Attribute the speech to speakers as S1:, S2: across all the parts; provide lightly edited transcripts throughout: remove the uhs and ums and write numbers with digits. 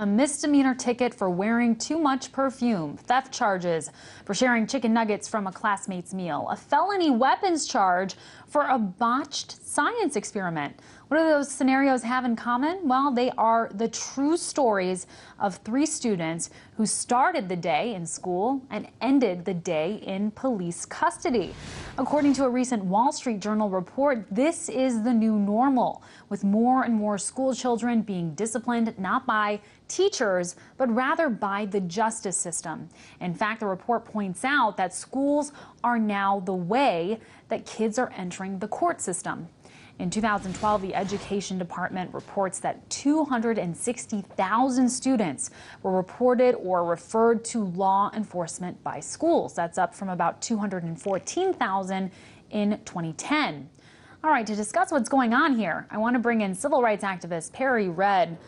S1: a misdemeanor ticket for wearing too much perfume, theft charges for sharing chicken nuggets from a classmate's meal, a felony weapons charge for a botched science experiment. What do those scenarios have in common? Well, they are the true stories of 3 students who started the day in school and ended the day in police custody. According to a recent Wall Street Journal report, this is the new normal, with more and more school children being disciplined not by teachers, but rather by the justice system. In fact, the report points out that schools are now the way that kids are entering the court system. In 2012, the Education Department reports that 260,000 students were reported or referred to law enforcement by schools. That's up from about 214,000 in 2010. All right, to discuss what's going on here, I want to bring in civil rights activist Perry Red.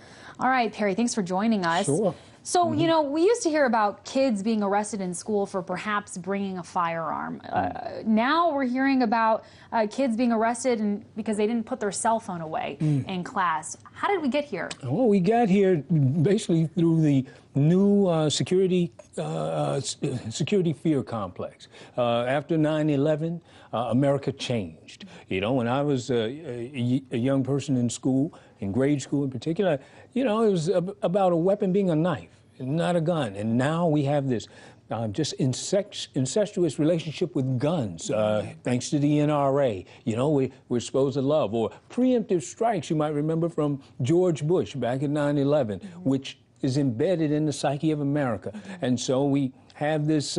S1: All right, Perry, thanks for joining us.
S2: Sure.
S1: So, you know, we used to hear about kids being arrested in school for perhaps bringing a firearm. Now we're hearing about kids being arrested because they didn't put their cell phone away in class. How did we get here?
S2: Well, we got here basically through the new security fear complex. After 9/11, America changed. You know, when I was a young person in school, in grade school in particular, you know, it was about a weapon being a knife, not a gun. And now we have this just incestuous relationship with guns, thanks to the NRA. You know, we're supposed to love. Or preemptive strikes, you might remember from George Bush back in 9/11, which is embedded in the psyche of America. And so we have this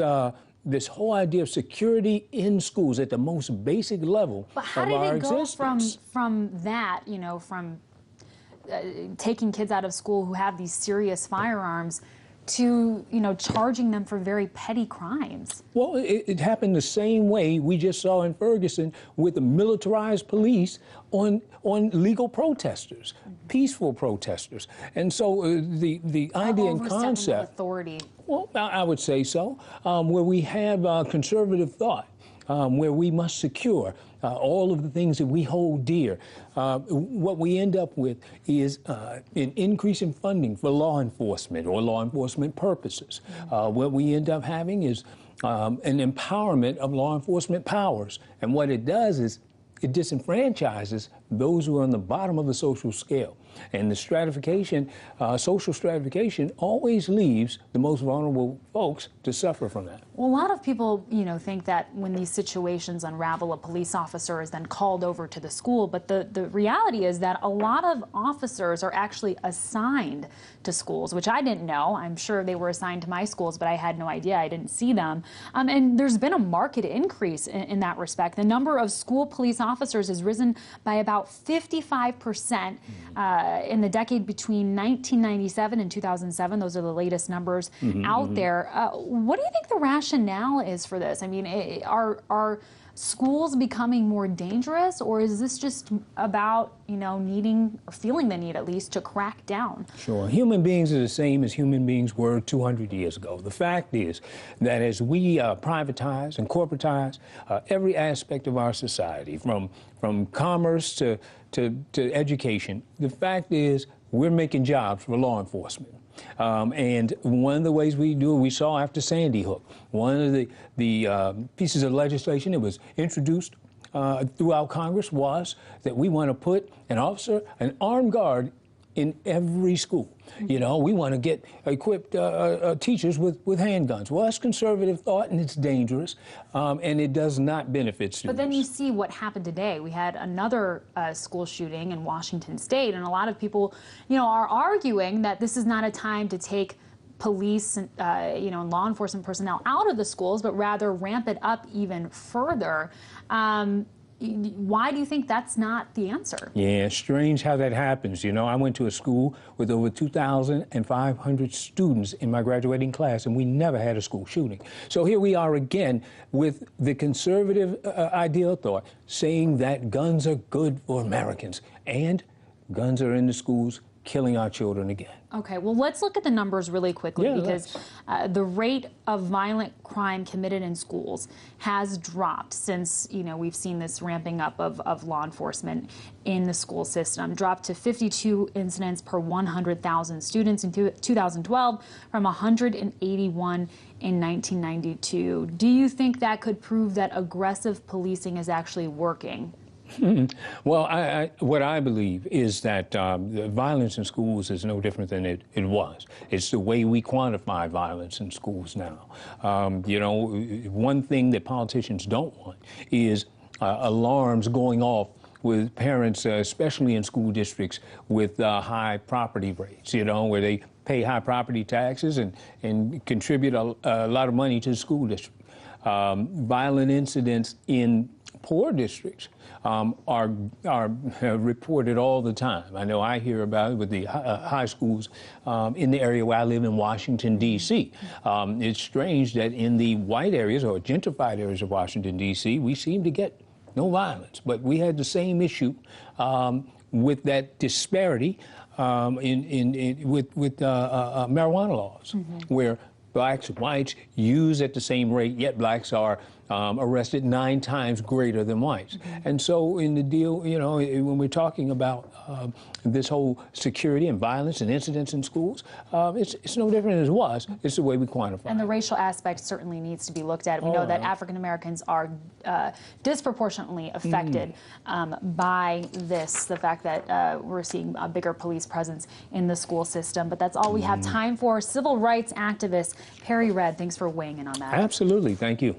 S2: this whole idea of security in schools at the most basic level of our existence. But how did it go
S1: from that, you know, from taking kids out of school who have these serious firearms to, you know, charging them for very petty crimes?
S2: Well, it happened the same way we just saw in Ferguson with the militarized police on legal protesters, peaceful protesters. And so the idea and concept,
S1: authority.
S2: Well, I would say so, where we have conservative thought, where we must secure all of the things that we hold dear. What we end up with is an increase in funding for law enforcement or law enforcement purposes. What we end up having is an empowerment of law enforcement powers. And what it does is it disenfranchises those who are on the bottom of the social scale. And the stratification, social stratification, always leaves the most vulnerable folks to suffer from that.
S1: Well, a lot of people, you know, think that when these situations unravel, a police officer is then called over to the school. But the reality is that a lot of officers are actually assigned to schools, which I didn't know. I'm sure they were assigned to my schools, but I had no idea. I didn't see them. And there's been a marked increase in that respect. The number of school police officers has risen by about 55% in the decade between 1997 and 2007. Those are the latest numbers out there. What do you think the rationale is for this? I mean, are schools becoming more dangerous, or is this just about, you know, needing or feeling the need at least to crack down?
S2: Sure. Human beings are the same as human beings were 200 years ago. The fact is that as we privatize and corporatize every aspect of our society, from commerce to education, the fact is we're making jobs for law enforcement. And one of the ways we do it, we saw after Sandy Hook, one of the pieces of legislation that was introduced throughout Congress was that we want to put an officer, an armed guard, in every school. You know, we want to get equipped teachers with handguns. Well, that's conservative thought, and it's dangerous, and it does not benefit students.
S1: But then you see what happened today. We had another school shooting in Washington State, and a lot of people, you know, are arguing that this is not a time to take police, you know, and law enforcement personnel out of the schools, but rather ramp it up even further. Why do you think that's not the answer?
S2: Yeah, it's strange how that happens. You know, I went to a school with over 2,500 students in my graduating class, and we never had a school shooting. So here we are again with the conservative ideal thought saying that guns are good for Americans, and guns are in the schools killing our children again.
S1: Okay, well, let's look at the numbers really quickly,
S2: Yeah,
S1: because the rate of violent crime committed in schools has dropped since, we've seen this ramping up of law enforcement in the school system. Dropped to 52 incidents per 100,000 students in 2012 from 181 in 1992. Do you think that could prove that aggressive policing is actually working?
S2: Well, what I believe is that the violence in schools is no different than it was. It's the way we quantify violence in schools now. One thing that politicians don't want is alarms going off with parents, especially in school districts with high property rates, where they pay high property taxes and contribute a lot of money to the school district. Violent incidents in poor districts are reported all the time. I know I hear about it with the high schools in the area where I live in Washington, D.C. It's strange that in the white areas or gentrified areas of Washington, D.C., we seem to get no violence. But we had the same issue with that disparity with marijuana laws, where blacks and whites use at the same rate, yet blacks are arrested 9 times greater than whites. And so in the deal, when we're talking about this whole security and violence and incidents in schools, it's no different than it was. It's the way we quantify.
S1: And the racial aspect certainly needs to be looked at. We know that African Americans are disproportionately affected by this, the fact that we're seeing a bigger police presence in the school system. But that's all we have time for. Civil rights activist Perry Red, thanks for weighing in on that.
S2: Absolutely. Thank you.